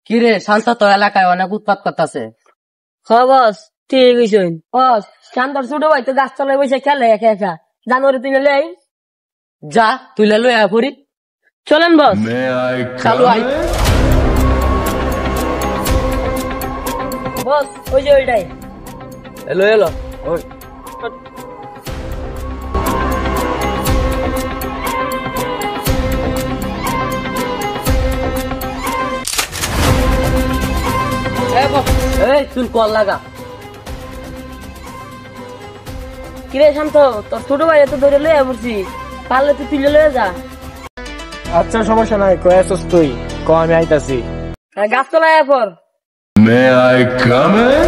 কিরে শান্ত তো এলাকায় অনেক উৎপাত করতেছে। হ্যাঁ বস, ঠিক হয়েছে বস। শান্তর ছোট ভাই তো গাছতলায় বসে খেলে একা একা, জানুয়ারি তুই লে যা তুই লই আয় পড়ি। চলেন বস। চালু আই। বস ওই যে ওইটাই। এলো এলো ওই তুই কল লাগা। কিরে শান্ত, তোর ছোট ভাই তো ধরে লয়ে পড়ছি, পারলে তুই তুলে লয়ে যা। আচ্ছা সমস্যা নাই, কয়ে আসছিস তুই, ক আমি আইতাছি। গাছতলায় পর। May I come in?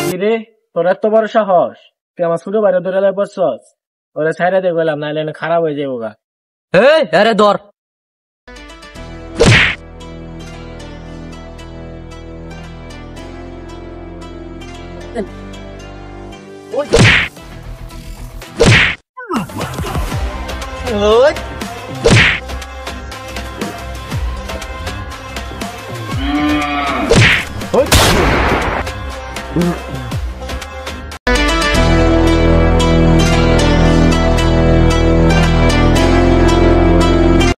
কিরে তোর এত বড় সাহস, তুই আমার ছোট বাইরে ধরে লাই বসছস, ওরে ছাইরা দিয়ে গেলাম নাইলে খারাপ হয়ে যাবো গা। আরে ধর। ওই